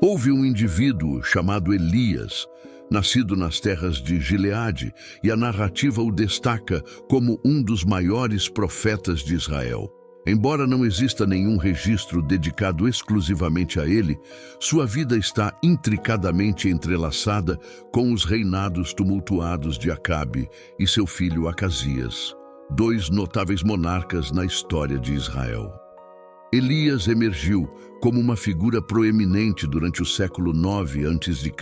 Houve um indivíduo chamado Elias, nascido nas terras de Gileade, e a narrativa o destaca como um dos maiores profetas de Israel. Embora não exista nenhum registro dedicado exclusivamente a ele, sua vida está intricadamente entrelaçada com os reinados tumultuados de Acabe e seu filho Acasias, dois notáveis monarcas na história de Israel. Elias emergiu como uma figura proeminente durante o século IX a.C.,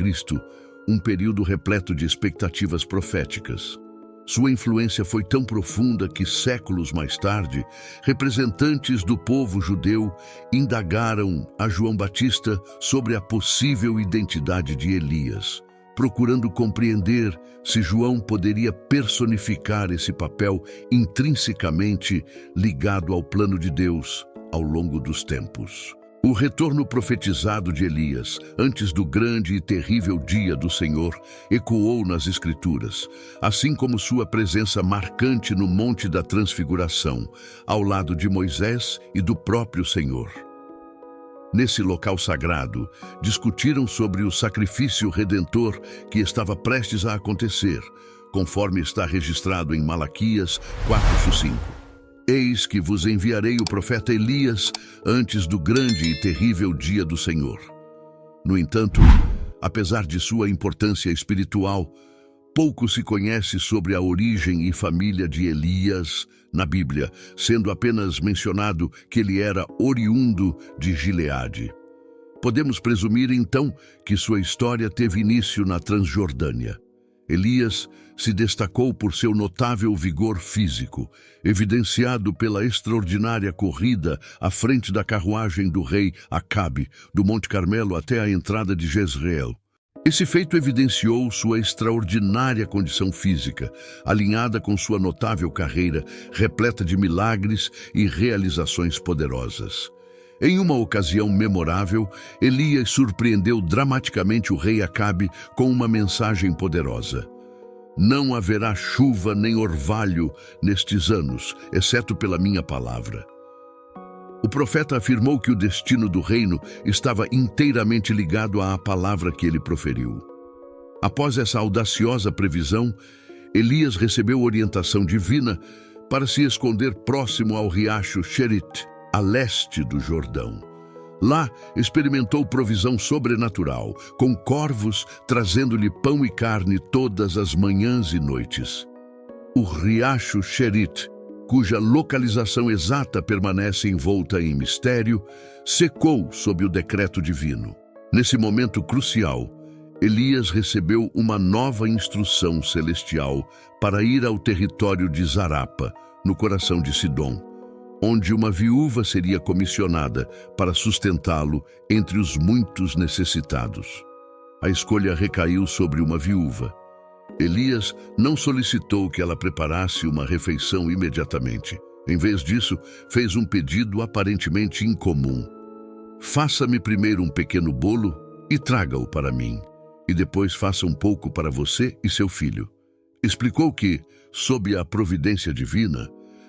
um período repleto de expectativas proféticas. Sua influência foi tão profunda que, séculos mais tarde, representantes do povo judeu indagaram a João Batista sobre a possível identidade de Elias, procurando compreender se João poderia personificar esse papel intrinsecamente ligado ao plano de Deus ao longo dos tempos. O retorno profetizado de Elias, antes do grande e terrível dia do Senhor, ecoou nas Escrituras, assim como sua presença marcante no Monte da Transfiguração, ao lado de Moisés e do próprio Senhor. Nesse local sagrado, discutiram sobre o sacrifício redentor que estava prestes a acontecer, conforme está registrado em Malaquias 4:5. Eis que vos enviarei o profeta Elias antes do grande e terrível dia do Senhor. No entanto, apesar de sua importância espiritual, pouco se conhece sobre a origem e família de Elias na Bíblia, sendo apenas mencionado que ele era oriundo de Gileade. Podemos presumir, então, que sua história teve início na Transjordânia. Elias se destacou por seu notável vigor físico, evidenciado pela extraordinária corrida à frente da carruagem do rei Acabe, do Monte Carmelo até a entrada de Jezreel. Esse feito evidenciou sua extraordinária condição física, alinhada com sua notável carreira, repleta de milagres e realizações poderosas. Em uma ocasião memorável, Elias surpreendeu dramaticamente o rei Acabe com uma mensagem poderosa. Não haverá chuva nem orvalho nestes anos, exceto pela minha palavra. O profeta afirmou que o destino do reino estava inteiramente ligado à palavra que ele proferiu. Após essa audaciosa previsão, Elias recebeu orientação divina para se esconder próximo ao riacho Cherit, a leste do Jordão. Lá, experimentou provisão sobrenatural, com corvos trazendo-lhe pão e carne todas as manhãs e noites. O riacho Cherit, cuja localização exata permanece envolta em mistério, secou sob o decreto divino. Nesse momento crucial, Elias recebeu uma nova instrução celestial para ir ao território de Zarapa, no coração de Sidom, onde uma viúva seria comissionada para sustentá-lo entre os muitos necessitados. A escolha recaiu sobre uma viúva. Elias não solicitou que ela preparasse uma refeição imediatamente. Em vez disso, fez um pedido aparentemente incomum. Faça-me primeiro um pequeno bolo e traga-o para mim, e depois faça um pouco para você e seu filho. Explicou que, sob a providência divina,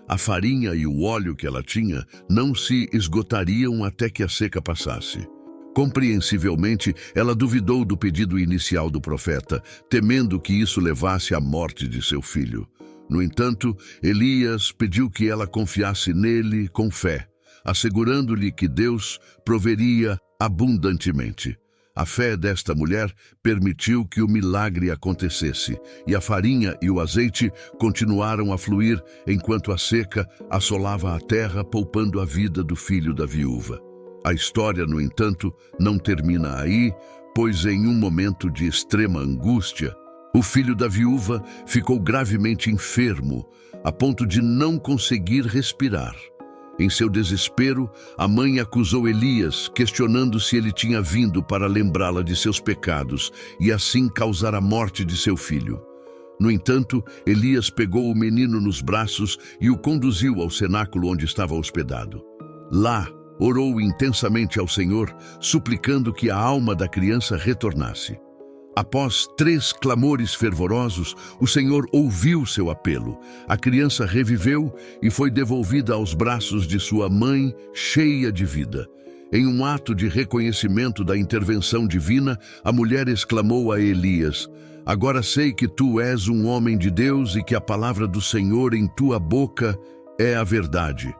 a farinha e o óleo que ela tinha não se esgotariam até que a seca passasse. Compreensivelmente, ela duvidou do pedido inicial do profeta, temendo que isso levasse à morte de seu filho. No entanto, Elias pediu que ela confiasse nele com fé, assegurando-lhe que Deus proveria abundantemente. A fé desta mulher permitiu que o milagre acontecesse, e a farinha e o azeite continuaram a fluir enquanto a seca assolava a terra, poupando a vida do filho da viúva. A história, no entanto, não termina aí, pois em um momento de extrema angústia, o filho da viúva ficou gravemente enfermo, a ponto de não conseguir respirar. Em seu desespero, a mãe acusou Elias, questionando se ele tinha vindo para lembrá-la de seus pecados e assim causar a morte de seu filho. No entanto, Elias pegou o menino nos braços e o conduziu ao cenáculo onde estava hospedado. Lá, orou intensamente ao Senhor, suplicando que a alma da criança retornasse. Após 3 clamores fervorosos, o Senhor ouviu seu apelo. A criança reviveu e foi devolvida aos braços de sua mãe, cheia de vida. Em um ato de reconhecimento da intervenção divina, a mulher exclamou a Elias: "Agora sei que tu és um homem de Deus e que a palavra do Senhor em tua boca é a verdade."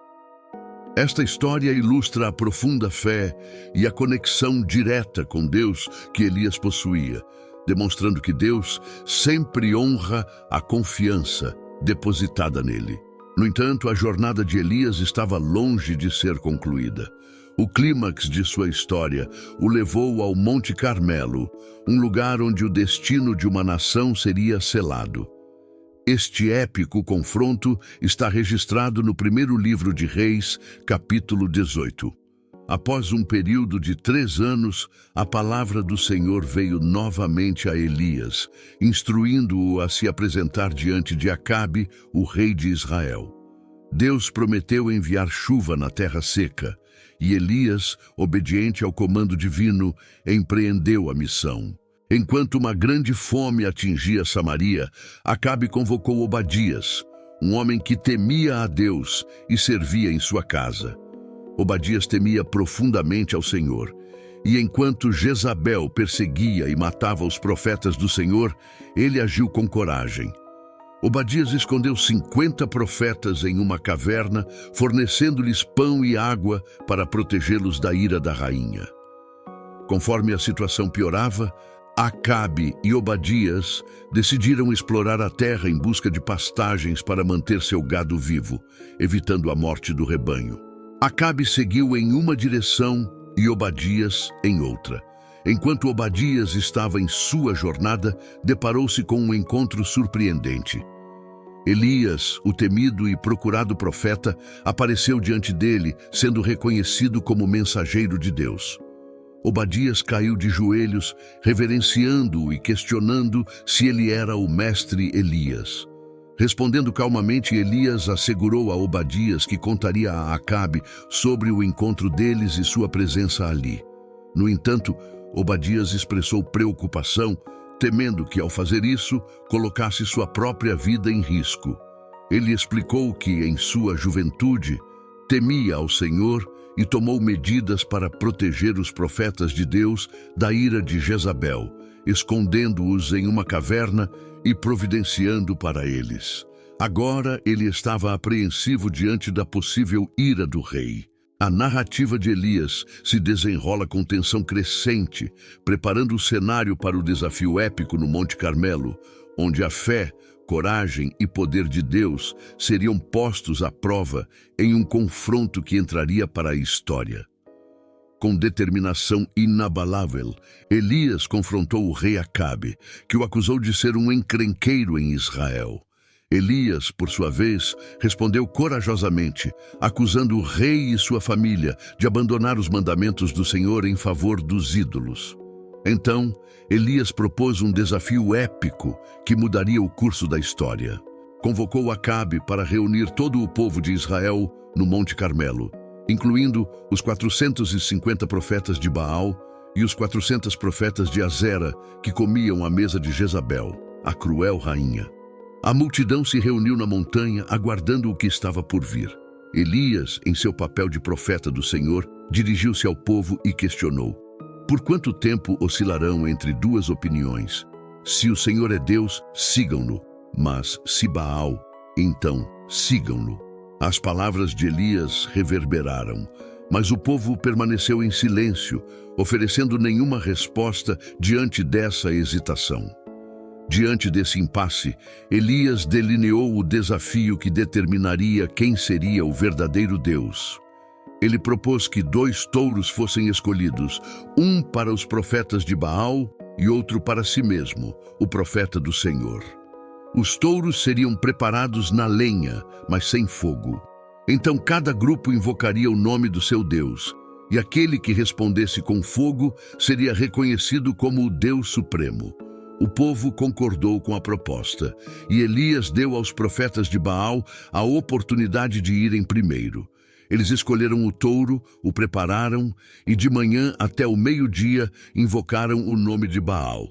Esta história ilustra a profunda fé e a conexão direta com Deus que Elias possuía, demonstrando que Deus sempre honra a confiança depositada nele. No entanto, a jornada de Elias estava longe de ser concluída. O clímax de sua história o levou ao Monte Carmelo, um lugar onde o destino de uma nação seria selado. Este épico confronto está registrado no primeiro livro de Reis, capítulo 18. Após um período de 3 anos, a palavra do Senhor veio novamente a Elias, instruindo-o a se apresentar diante de Acabe, o rei de Israel. Deus prometeu enviar chuva na terra seca, e Elias, obediente ao comando divino, empreendeu a missão. Enquanto uma grande fome atingia Samaria, Acabe convocou Obadias, um homem que temia a Deus e servia em sua casa. Obadias temia profundamente ao Senhor, e enquanto Jezabel perseguia e matava os profetas do Senhor, ele agiu com coragem. Obadias escondeu 50 profetas em uma caverna, fornecendo-lhes pão e água para protegê-los da ira da rainha. Conforme a situação piorava, Acabe e Obadias decidiram explorar a terra em busca de pastagens para manter seu gado vivo, evitando a morte do rebanho. Acabe seguiu em uma direção e Obadias em outra. Enquanto Obadias estava em sua jornada, deparou-se com um encontro surpreendente. Elias, o temido e procurado profeta, apareceu diante dele, sendo reconhecido como mensageiro de Deus. Obadias caiu de joelhos, reverenciando-o e questionando se ele era o mestre Elias. Respondendo calmamente, Elias assegurou a Obadias que contaria a Acabe sobre o encontro deles e sua presença ali. No entanto, Obadias expressou preocupação, temendo que, ao fazer isso, colocasse sua própria vida em risco. Ele explicou que, em sua juventude, temia ao Senhor e tomou medidas para proteger os profetas de Deus da ira de Jezabel, escondendo-os em uma caverna e providenciando para eles. Agora ele estava apreensivo diante da possível ira do rei. A narrativa de Elias se desenrola com tensão crescente, preparando o cenário para o desafio épico no Monte Carmelo, onde a fé, coragem e poder de Deus seriam postos à prova em um confronto que entraria para a história. Com determinação inabalável, Elias confrontou o rei Acabe, que o acusou de ser um encrenqueiro em Israel. Elias, por sua vez, respondeu corajosamente, acusando o rei e sua família de abandonar os mandamentos do Senhor em favor dos ídolos. Então, Elias propôs um desafio épico que mudaria o curso da história. Convocou Acabe para reunir todo o povo de Israel no Monte Carmelo, incluindo os 450 profetas de Baal e os 400 profetas de Azera que comiam à mesa de Jezabel, a cruel rainha. A multidão se reuniu na montanha, aguardando o que estava por vir. Elias, em seu papel de profeta do Senhor, dirigiu-se ao povo e questionou: por quanto tempo oscilarão entre duas opiniões? Se o Senhor é Deus, sigam-no, mas se Baal, então sigam-no. As palavras de Elias reverberaram, mas o povo permaneceu em silêncio, oferecendo nenhuma resposta diante dessa hesitação. Diante desse impasse, Elias delineou o desafio que determinaria quem seria o verdadeiro Deus. Ele propôs que 2 touros fossem escolhidos, um para os profetas de Baal e outro para si mesmo, o profeta do Senhor. Os touros seriam preparados na lenha, mas sem fogo. Então cada grupo invocaria o nome do seu Deus, e aquele que respondesse com fogo seria reconhecido como o Deus Supremo. O povo concordou com a proposta, e Elias deu aos profetas de Baal a oportunidade de irem primeiro. Eles escolheram o touro, o prepararam e de manhã até o meio-dia invocaram o nome de Baal.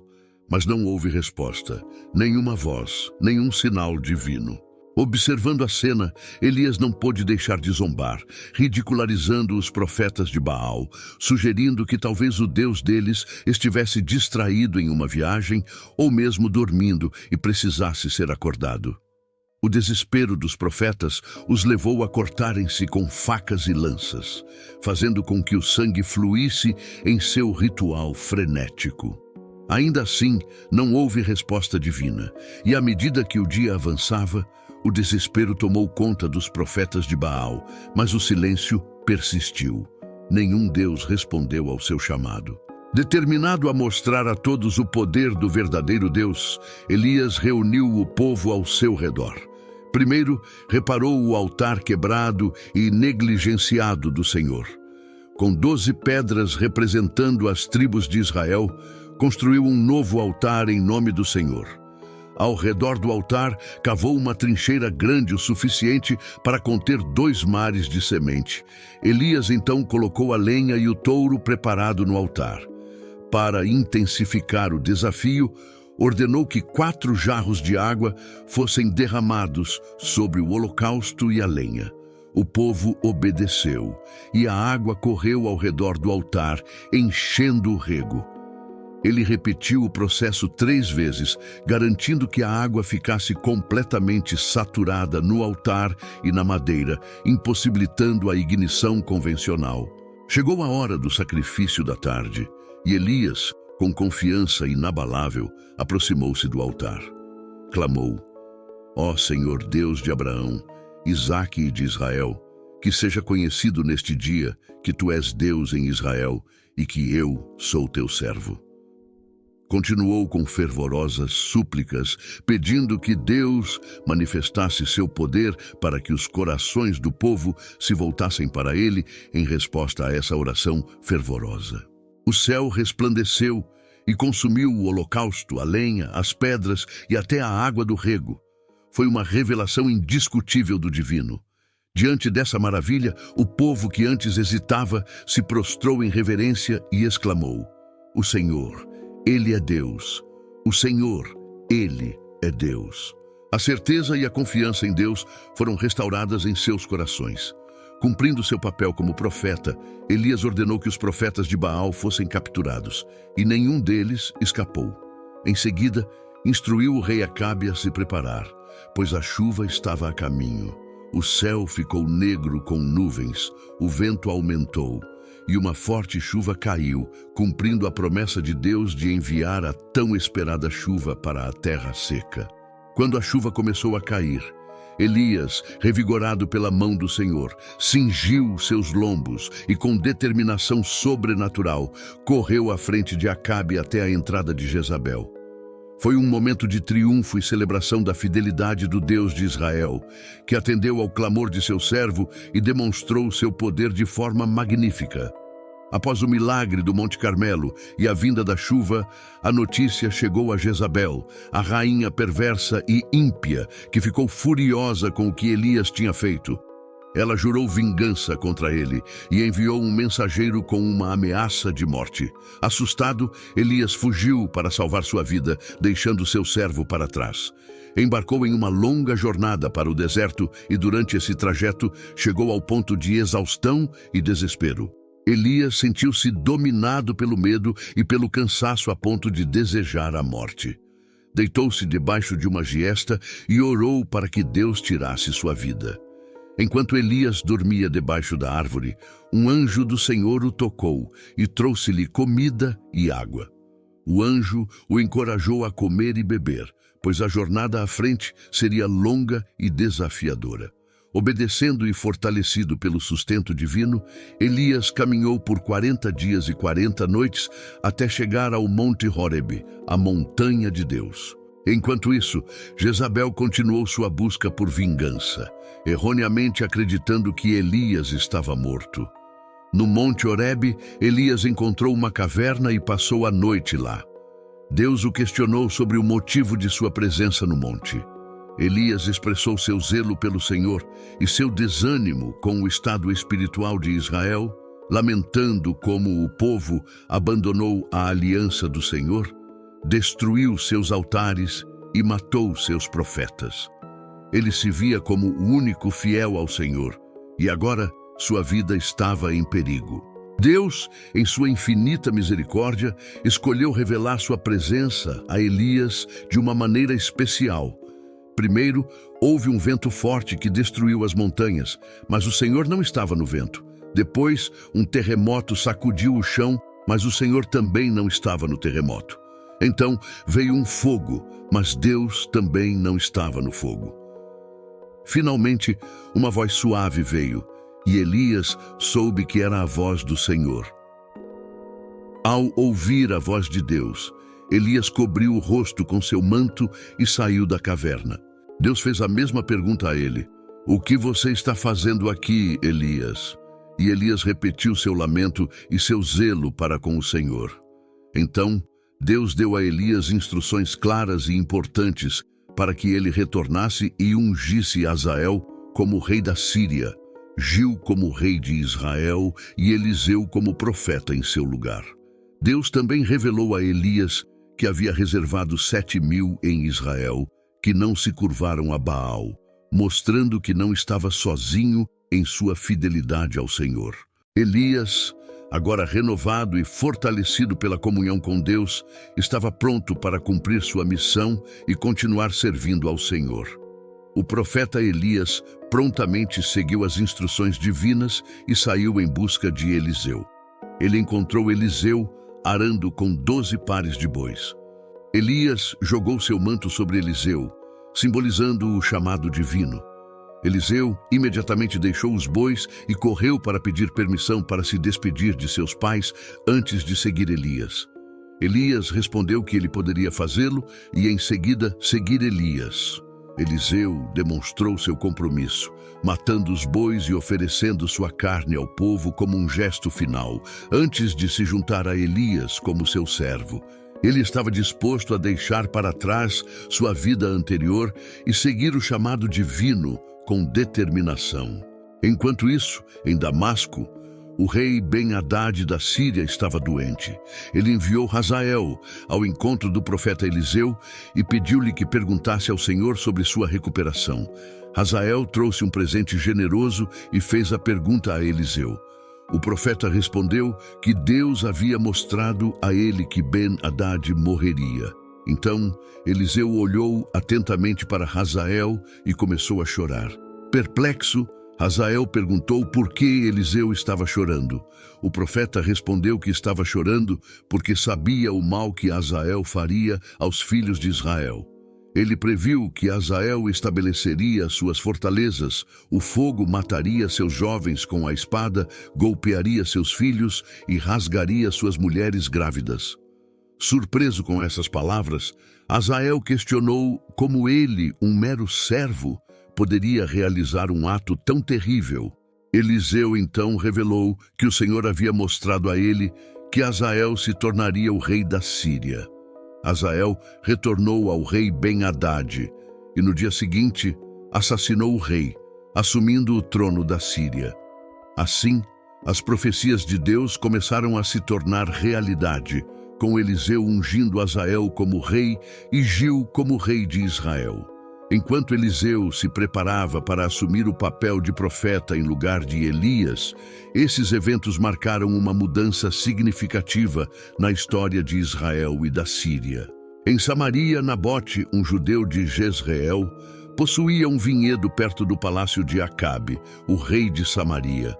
Mas não houve resposta, nenhuma voz, nenhum sinal divino. Observando a cena, Elias não pôde deixar de zombar, ridicularizando os profetas de Baal, sugerindo que talvez o Deus deles estivesse distraído em uma viagem ou mesmo dormindo e precisasse ser acordado. O desespero dos profetas os levou a cortarem-se com facas e lanças, fazendo com que o sangue fluísse em seu ritual frenético. Ainda assim, não houve resposta divina, e à medida que o dia avançava, o desespero tomou conta dos profetas de Baal, mas o silêncio persistiu. Nenhum Deus respondeu ao seu chamado. Determinado a mostrar a todos o poder do verdadeiro Deus, Elias reuniu o povo ao seu redor. Primeiro, reparou o altar quebrado e negligenciado do Senhor. Com 12 pedras representando as tribos de Israel, construiu um novo altar em nome do Senhor. Ao redor do altar, cavou uma trincheira grande o suficiente para conter 2 mares de semente. Elias então colocou a lenha e o touro preparado no altar. Para intensificar o desafio, ordenou que 4 jarros de água fossem derramados sobre o holocausto e a lenha. O povo obedeceu, e a água correu ao redor do altar, enchendo o rego. Ele repetiu o processo 3 vezes, garantindo que a água ficasse completamente saturada no altar e na madeira, impossibilitando a ignição convencional. Chegou a hora do sacrifício da tarde, e Elias, com confiança inabalável, aproximou-se do altar. Clamou: Ó Senhor Deus de Abraão, Isaque e de Israel, que seja conhecido neste dia que tu és Deus em Israel e que eu sou teu servo. Continuou com fervorosas súplicas, pedindo que Deus manifestasse seu poder para que os corações do povo se voltassem para ele em resposta a essa oração fervorosa. O céu resplandeceu e consumiu o holocausto, a lenha, as pedras e até a água do rego. Foi uma revelação indiscutível do divino. Diante dessa maravilha, o povo que antes hesitava se prostrou em reverência e exclamou: O Senhor, Ele é Deus. O Senhor, Ele é Deus. A certeza e a confiança em Deus foram restauradas em seus corações. Cumprindo seu papel como profeta, Elias ordenou que os profetas de Baal fossem capturados, e nenhum deles escapou. Em seguida, instruiu o rei Acabe a se preparar, pois a chuva estava a caminho. O céu ficou negro com nuvens, o vento aumentou, e uma forte chuva caiu, cumprindo a promessa de Deus de enviar a tão esperada chuva para a terra seca. Quando a chuva começou a cair, Elias, revigorado pela mão do Senhor, cingiu seus lombos e, com determinação sobrenatural, correu à frente de Acabe até a entrada de Jezabel. Foi um momento de triunfo e celebração da fidelidade do Deus de Israel, que atendeu ao clamor de seu servo e demonstrou seu poder de forma magnífica. Após o milagre do Monte Carmelo e a vinda da chuva, a notícia chegou a Jezabel, a rainha perversa e ímpia, que ficou furiosa com o que Elias tinha feito. Ela jurou vingança contra ele e enviou um mensageiro com uma ameaça de morte. Assustado, Elias fugiu para salvar sua vida, deixando seu servo para trás. Embarcou em uma longa jornada para o deserto e, durante esse trajeto, chegou ao ponto de exaustão e desespero. Elias sentiu-se dominado pelo medo e pelo cansaço a ponto de desejar a morte. Deitou-se debaixo de uma giesta e orou para que Deus tirasse sua vida. Enquanto Elias dormia debaixo da árvore, um anjo do Senhor o tocou e trouxe-lhe comida e água. O anjo o encorajou a comer e beber, pois a jornada à frente seria longa e desafiadora. Obedecendo e fortalecido pelo sustento divino, Elias caminhou por 40 dias e 40 noites até chegar ao Monte Horebe, a montanha de Deus. Enquanto isso, Jezabel continuou sua busca por vingança, erroneamente acreditando que Elias estava morto. No Monte Horebe, Elias encontrou uma caverna e passou a noite lá. Deus o questionou sobre o motivo de sua presença no monte. Elias expressou seu zelo pelo Senhor e seu desânimo com o estado espiritual de Israel, lamentando como o povo abandonou a aliança do Senhor, destruiu seus altares e matou seus profetas. Ele se via como o único fiel ao Senhor, e agora sua vida estava em perigo. Deus, em sua infinita misericórdia, escolheu revelar sua presença a Elias de uma maneira especial. Primeiro, houve um vento forte que destruiu as montanhas, mas o Senhor não estava no vento. Depois, um terremoto sacudiu o chão, mas o Senhor também não estava no terremoto. Então, veio um fogo, mas Deus também não estava no fogo. Finalmente, uma voz suave veio, e Elias soube que era a voz do Senhor. Ao ouvir a voz de Deus, Elias cobriu o rosto com seu manto e saiu da caverna. Deus fez a mesma pergunta a ele: "O que você está fazendo aqui, Elias?" E Elias repetiu seu lamento e seu zelo para com o Senhor. Então, Deus deu a Elias instruções claras e importantes para que ele retornasse e ungisse Hazael como rei da Síria, Gil como rei de Israel e Eliseu como profeta em seu lugar. Deus também revelou a Elias que havia reservado 7.000 em Israel, que não se curvaram a Baal, mostrando que não estava sozinho em sua fidelidade ao Senhor. Elias, agora renovado e fortalecido pela comunhão com Deus, estava pronto para cumprir sua missão e continuar servindo ao Senhor. O profeta Elias prontamente seguiu as instruções divinas e saiu em busca de Eliseu. Ele encontrou Eliseu arando com 12 pares de bois. Elias jogou seu manto sobre Eliseu, simbolizando o chamado divino. Eliseu imediatamente deixou os bois e correu para pedir permissão para se despedir de seus pais antes de seguir Elias. Elias respondeu que ele poderia fazê-lo e, em seguida, seguir Elias. Eliseu demonstrou seu compromisso, matando os bois e oferecendo sua carne ao povo como um gesto final, antes de se juntar a Elias como seu servo. Ele estava disposto a deixar para trás sua vida anterior e seguir o chamado divino com determinação. Enquanto isso, em Damasco, o rei Ben-Hadad da Síria estava doente. Ele enviou Hazael ao encontro do profeta Eliseu e pediu-lhe que perguntasse ao Senhor sobre sua recuperação. Hazael trouxe um presente generoso e fez a pergunta a Eliseu. O profeta respondeu que Deus havia mostrado a ele que Ben-Hadad morreria. Então, Eliseu olhou atentamente para Hazael e começou a chorar. Perplexo, Hazael perguntou por que Eliseu estava chorando. O profeta respondeu que estava chorando porque sabia o mal que Hazael faria aos filhos de Israel. Ele previu que Hazael estabeleceria suas fortalezas, o fogo mataria seus jovens com a espada, golpearia seus filhos e rasgaria suas mulheres grávidas. Surpreso com essas palavras, Hazael questionou como ele, um mero servo, poderia realizar um ato tão terrível. Eliseu então revelou que o Senhor havia mostrado a ele que Hazael se tornaria o rei da Síria. Hazael retornou ao rei Ben-Hadad e no dia seguinte assassinou o rei, assumindo o trono da Síria. Assim, as profecias de Deus começaram a se tornar realidade, com Eliseu ungindo Hazael como rei e Gil como rei de Israel. Enquanto Eliseu se preparava para assumir o papel de profeta em lugar de Elias, esses eventos marcaram uma mudança significativa na história de Israel e da Síria. Em Samaria, Nabote, um judeu de Jezreel, possuía um vinhedo perto do palácio de Acabe, o rei de Samaria.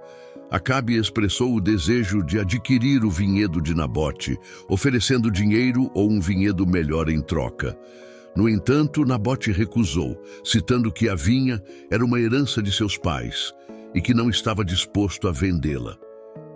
Acabe expressou o desejo de adquirir o vinhedo de Nabote, oferecendo dinheiro ou um vinhedo melhor em troca. No entanto, Nabote recusou, citando que a vinha era uma herança de seus pais e que não estava disposto a vendê-la.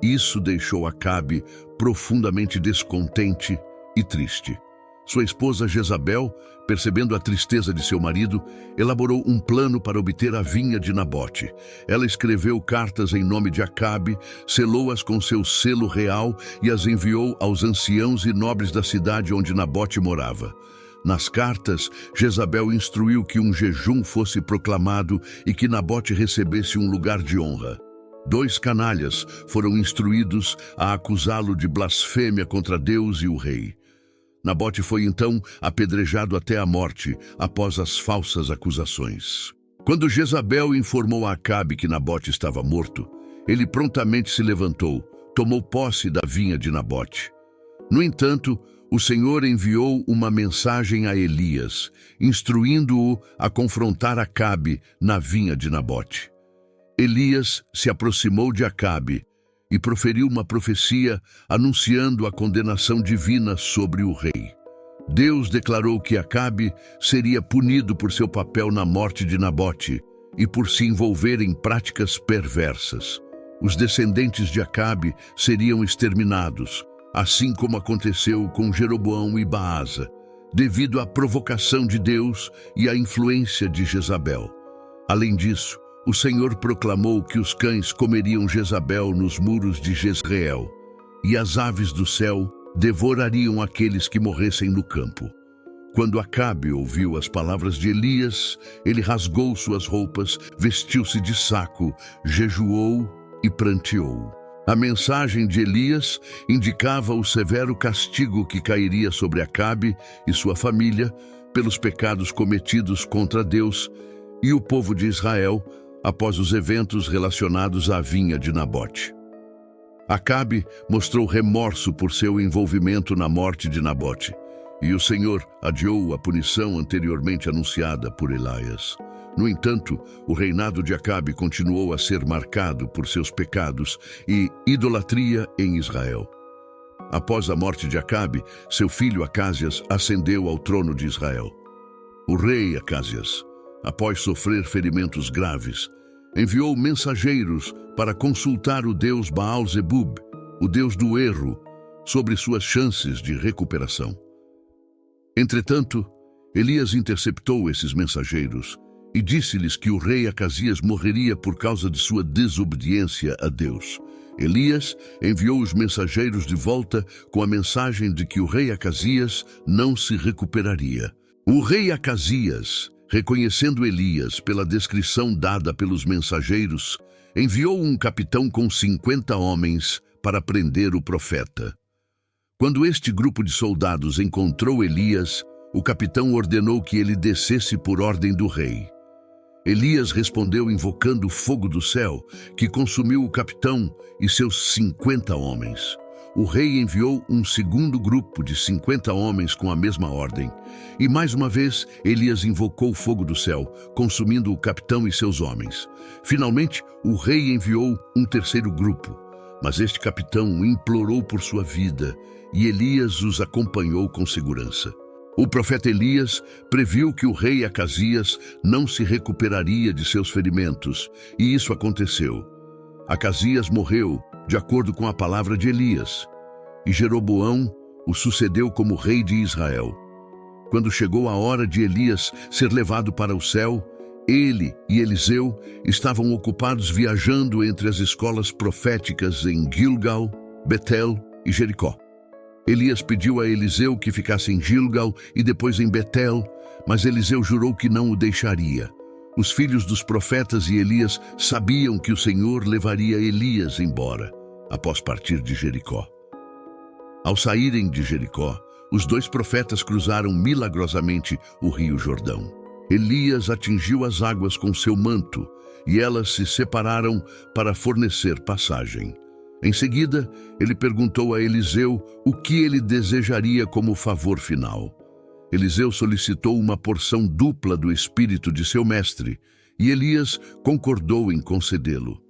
Isso deixou Acabe profundamente descontente e triste. Sua esposa Jezabel, percebendo a tristeza de seu marido, elaborou um plano para obter a vinha de Nabote. Ela escreveu cartas em nome de Acabe, selou-as com seu selo real e as enviou aos anciãos e nobres da cidade onde Nabote morava. Nas cartas, Jezabel instruiu que um jejum fosse proclamado e que Nabote recebesse um lugar de honra. 2 canalhas foram instruídos a acusá-lo de blasfêmia contra Deus e o rei. Nabote foi então apedrejado até a morte após as falsas acusações. Quando Jezabel informou a Acabe que Nabote estava morto, ele prontamente se levantou, tomou posse da vinha de Nabote. No entanto, o Senhor enviou uma mensagem a Elias, instruindo-o a confrontar Acabe na vinha de Nabote. Elias se aproximou de Acabe e proferiu uma profecia anunciando a condenação divina sobre o rei. Deus declarou que Acabe seria punido por seu papel na morte de Nabote e por se envolver em práticas perversas. Os descendentes de Acabe seriam exterminados, assim como aconteceu com Jeroboão e Baasa, devido à provocação de Deus e à influência de Jezabel. Além disso, o Senhor proclamou que os cães comeriam Jezabel nos muros de Jezreel, e as aves do céu devorariam aqueles que morressem no campo. Quando Acabe ouviu as palavras de Elias, ele rasgou suas roupas, vestiu-se de saco, jejuou e pranteou. A mensagem de Elias indicava o severo castigo que cairia sobre Acabe e sua família pelos pecados cometidos contra Deus e o povo de Israel após os eventos relacionados à vinha de Nabote. Acabe mostrou remorso por seu envolvimento na morte de Nabote, e o Senhor adiou a punição anteriormente anunciada por Elias. No entanto, o reinado de Acabe continuou a ser marcado por seus pecados e idolatria em Israel. Após a morte de Acabe, seu filho Acázias ascendeu ao trono de Israel. O rei Acázias, após sofrer ferimentos graves, enviou mensageiros para consultar o deus Baal-zebub, o deus do erro, sobre suas chances de recuperação. Entretanto, Elias interceptou esses mensageiros e disse-lhes que o rei Acázias morreria por causa de sua desobediência a Deus. Elias enviou os mensageiros de volta com a mensagem de que o rei Acázias não se recuperaria. O rei Acázias, reconhecendo Elias pela descrição dada pelos mensageiros, enviou um capitão com 50 homens para prender o profeta. Quando este grupo de soldados encontrou Elias, o capitão ordenou que ele descesse por ordem do rei. Elias respondeu invocando o fogo do céu, que consumiu o capitão e seus 50 homens. O rei enviou um segundo grupo de 50 homens com a mesma ordem. E mais uma vez, Elias invocou o fogo do céu, consumindo o capitão e seus homens. Finalmente, o rei enviou um terceiro grupo, mas este capitão implorou por sua vida, e Elias os acompanhou com segurança. O profeta Elias previu que o rei Acázias não se recuperaria de seus ferimentos, e isso aconteceu. Acázias morreu, de acordo com a palavra de Elias, e Jeroboão o sucedeu como rei de Israel. Quando chegou a hora de Elias ser levado para o céu, ele e Eliseu estavam ocupados viajando entre as escolas proféticas em Gilgal, Betel e Jericó. Elias pediu a Eliseu que ficasse em Gilgal e depois em Betel, mas Eliseu jurou que não o deixaria. Os filhos dos profetas e Elias sabiam que o Senhor levaria Elias embora, após partir de Jericó. Ao saírem de Jericó, os dois profetas cruzaram milagrosamente o rio Jordão. Elias atingiu as águas com seu manto, e elas se separaram para fornecer passagem. Em seguida, ele perguntou a Eliseu o que ele desejaria como favor final. Eliseu solicitou uma porção dupla do espírito de seu mestre, e Elias concordou em concedê-lo.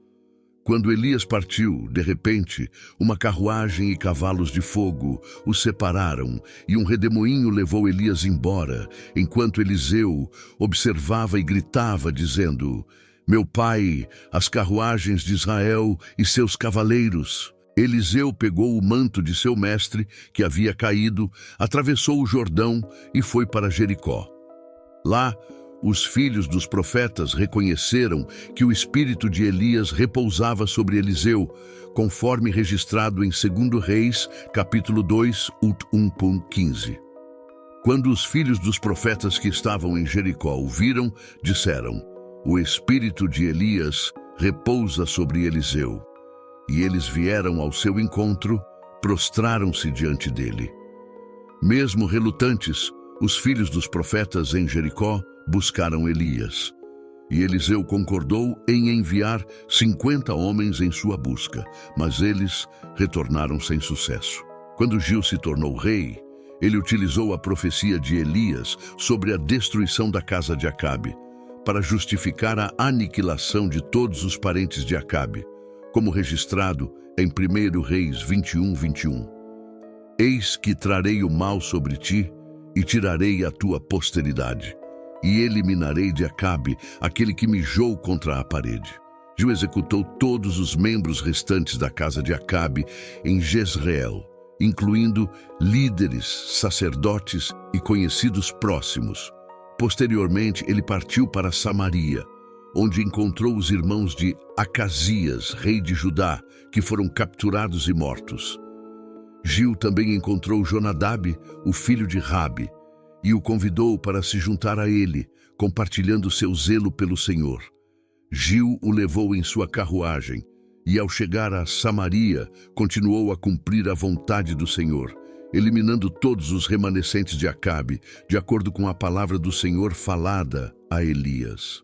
Quando Elias partiu, de repente, uma carruagem e cavalos de fogo o separaram, e um redemoinho levou Elias embora, enquanto Eliseu observava e gritava, dizendo: "Meu pai, as carruagens de Israel e seus cavaleiros." Eliseu pegou o manto de seu mestre, que havia caído, atravessou o Jordão e foi para Jericó. Lá, os filhos dos profetas reconheceram que o espírito de Elias repousava sobre Eliseu, conforme registrado em 2 Reis, capítulo 2, 1:15. Quando os filhos dos profetas que estavam em Jericó o viram, disseram: "O espírito de Elias repousa sobre Eliseu." E eles vieram ao seu encontro, prostraram-se diante dele. Mesmo relutantes, os filhos dos profetas em Jericó buscaram Elias. E Eliseu concordou em enviar 50 homens em sua busca, mas eles retornaram sem sucesso. Quando Gil se tornou rei, ele utilizou a profecia de Elias sobre a destruição da casa de Acabe, para justificar a aniquilação de todos os parentes de Acabe, como registrado em 1 Reis 21:21. Eis que trarei o mal sobre ti e tirarei a tua posteridade, e eliminarei de Acabe aquele que mijou contra a parede. Gil executou todos os membros restantes da casa de Acabe em Jezreel, incluindo líderes, sacerdotes e conhecidos próximos. Posteriormente, ele partiu para Samaria, onde encontrou os irmãos de Acasias, rei de Judá, que foram capturados e mortos. Gil também encontrou Jonadab, o filho de Rabi, e o convidou para se juntar a ele, compartilhando seu zelo pelo Senhor. Gil o levou em sua carruagem, e ao chegar a Samaria, continuou a cumprir a vontade do Senhor, eliminando todos os remanescentes de Acabe, de acordo com a palavra do Senhor falada a Elias.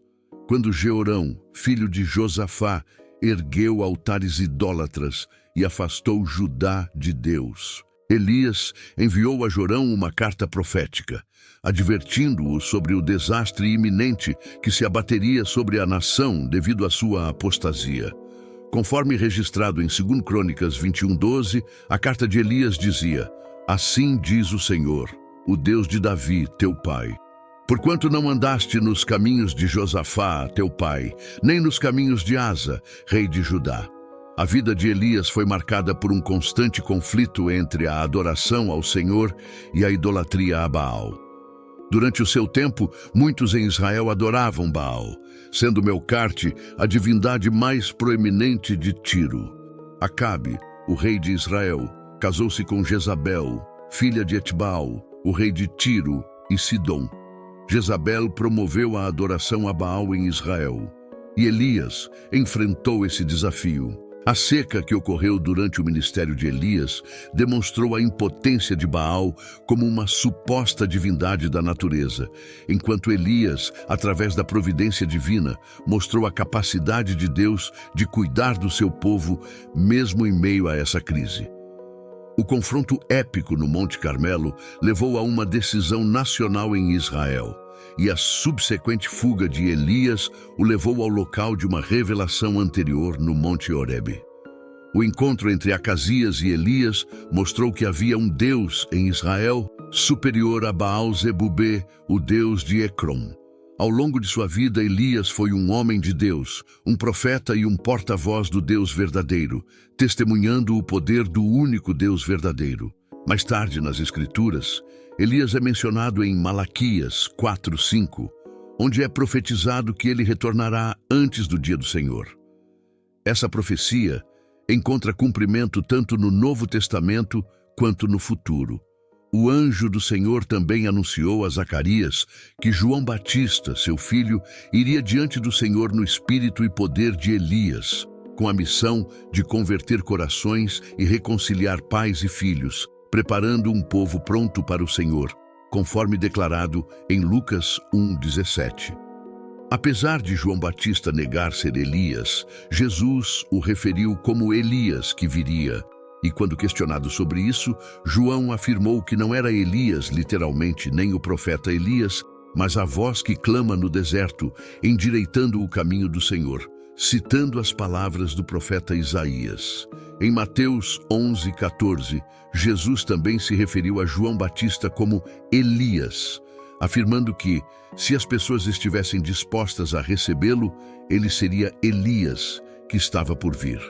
Quando Jeorão, filho de Josafá, ergueu altares idólatras e afastou Judá de Deus, Elias enviou a Jorão uma carta profética, advertindo-o sobre o desastre iminente que se abateria sobre a nação devido à sua apostasia. Conforme registrado em 2 Crônicas 21:12, a carta de Elias dizia: Assim diz o Senhor, o Deus de Davi, teu pai. Porquanto não andaste nos caminhos de Josafá, teu pai, nem nos caminhos de Asa, rei de Judá. A vida de Elias foi marcada por um constante conflito entre a adoração ao Senhor e a idolatria a Baal. Durante o seu tempo, muitos em Israel adoravam Baal, sendo Melcarte a divindade mais proeminente de Tiro. Acabe, o rei de Israel, casou-se com Jezabel, filha de Etbaal, o rei de Tiro e Sidom. Jezabel promoveu a adoração a Baal em Israel, e Elias enfrentou esse desafio. A seca que ocorreu durante o ministério de Elias demonstrou a impotência de Baal como uma suposta divindade da natureza, enquanto Elias, através da providência divina, mostrou a capacidade de Deus de cuidar do seu povo, mesmo em meio a essa crise. O confronto épico no Monte Carmelo levou a uma decisão nacional em Israel, e a subsequente fuga de Elias o levou ao local de uma revelação anterior no Monte Horebe. O encontro entre Acasias e Elias mostrou que havia um Deus em Israel superior a Baal-Zebubê, o Deus de Ecrom. Ao longo de sua vida, Elias foi um homem de Deus, um profeta e um porta-voz do Deus verdadeiro, testemunhando o poder do único Deus verdadeiro. Mais tarde, nas Escrituras, Elias é mencionado em Malaquias 4:5, onde é profetizado que ele retornará antes do dia do Senhor. Essa profecia encontra cumprimento tanto no Novo Testamento quanto no futuro. O anjo do Senhor também anunciou a Zacarias que João Batista, seu filho, iria diante do Senhor no espírito e poder de Elias, com a missão de converter corações e reconciliar pais e filhos, preparando um povo pronto para o Senhor, conforme declarado em Lucas 1:17. Apesar de João Batista negar ser Elias, Jesus o referiu como Elias que viria. E quando questionado sobre isso, João afirmou que não era Elias, literalmente, nem o profeta Elias, mas a voz que clama no deserto, endireitando o caminho do Senhor, citando as palavras do profeta Isaías. Em Mateus 11:14, Jesus também se referiu a João Batista como Elias, afirmando que, se as pessoas estivessem dispostas a recebê-lo, ele seria Elias, que estava por vir.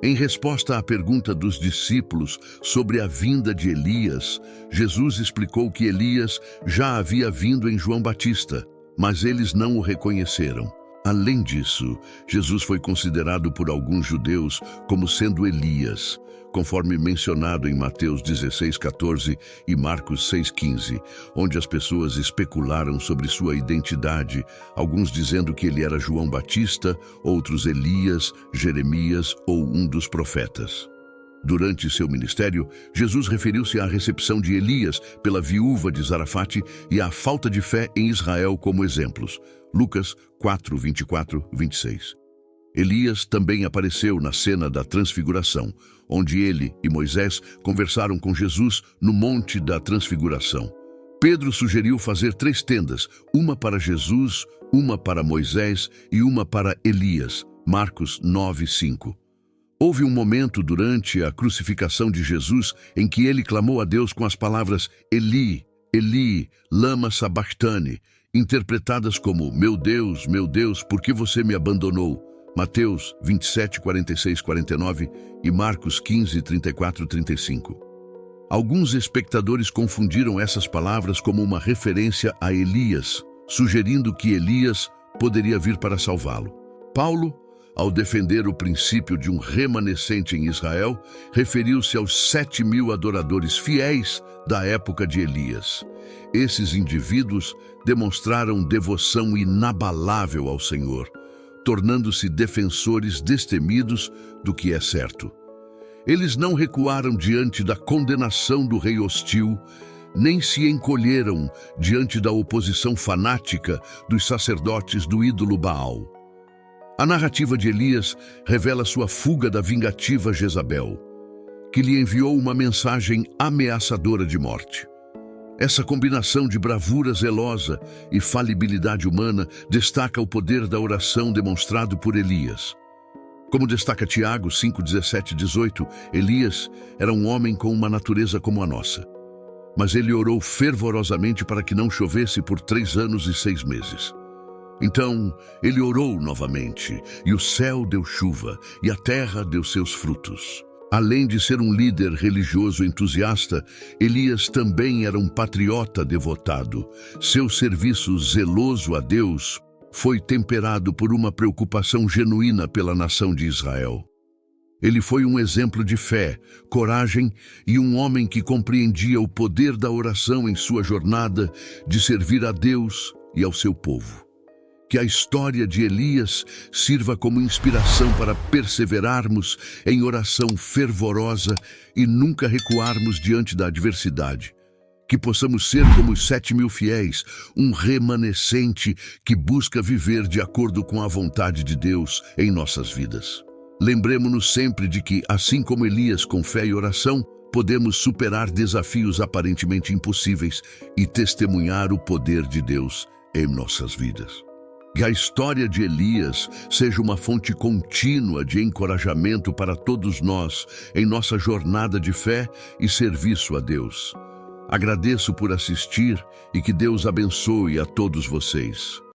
Em resposta à pergunta dos discípulos sobre a vinda de Elias, Jesus explicou que Elias já havia vindo em João Batista, mas eles não o reconheceram. Além disso, Jesus foi considerado por alguns judeus como sendo Elias, conforme mencionado em Mateus 16:14 e Marcos 6:15, onde as pessoas especularam sobre sua identidade, alguns dizendo que ele era João Batista, outros Elias, Jeremias ou um dos profetas. Durante seu ministério, Jesus referiu-se à recepção de Elias pela viúva de Zarafate e à falta de fé em Israel como exemplos. Lucas 4, 24, 26. Elias também apareceu na cena da Transfiguração, onde ele e Moisés conversaram com Jesus no Monte da Transfiguração. Pedro sugeriu fazer 3 tendas, uma para Jesus, uma para Moisés e uma para Elias. Marcos 9, 5. Houve um momento durante a crucificação de Jesus em que ele clamou a Deus com as palavras Eli, Eli, lama sabachthani, interpretadas como meu Deus, por que você me abandonou? Mateus 27, 46, 49 e Marcos 15, 34, 35. Alguns espectadores confundiram essas palavras como uma referência a Elias, sugerindo que Elias poderia vir para salvá-lo. Paulo, ao defender o princípio de um remanescente em Israel, referiu-se aos 7.000 adoradores fiéis da época de Elias. Esses indivíduos demonstraram devoção inabalável ao Senhor, tornando-se defensores destemidos do que é certo. Eles não recuaram diante da condenação do rei hostil, nem se encolheram diante da oposição fanática dos sacerdotes do ídolo Baal. A narrativa de Elias revela sua fuga da vingativa Jezabel, que lhe enviou uma mensagem ameaçadora de morte. Essa combinação de bravura zelosa e falibilidade humana destaca o poder da oração demonstrado por Elias. Como destaca Tiago 5, 17 e 18, Elias era um homem com uma natureza como a nossa. Mas ele orou fervorosamente para que não chovesse por 3 anos e 6 meses. Então ele orou novamente, e o céu deu chuva, e a terra deu seus frutos. Além de ser um líder religioso entusiasta, Elias também era um patriota devotado. Seu serviço zeloso a Deus foi temperado por uma preocupação genuína pela nação de Israel. Ele foi um exemplo de fé, coragem e um homem que compreendia o poder da oração em sua jornada de servir a Deus e ao seu povo. Que a história de Elias sirva como inspiração para perseverarmos em oração fervorosa e nunca recuarmos diante da adversidade. Que possamos ser como os 7.000 fiéis, um remanescente que busca viver de acordo com a vontade de Deus em nossas vidas. Lembremos-nos sempre de que, assim como Elias com fé e oração, podemos superar desafios aparentemente impossíveis e testemunhar o poder de Deus em nossas vidas. Que a história de Elias seja uma fonte contínua de encorajamento para todos nós em nossa jornada de fé e serviço a Deus. Agradeço por assistir e que Deus abençoe a todos vocês.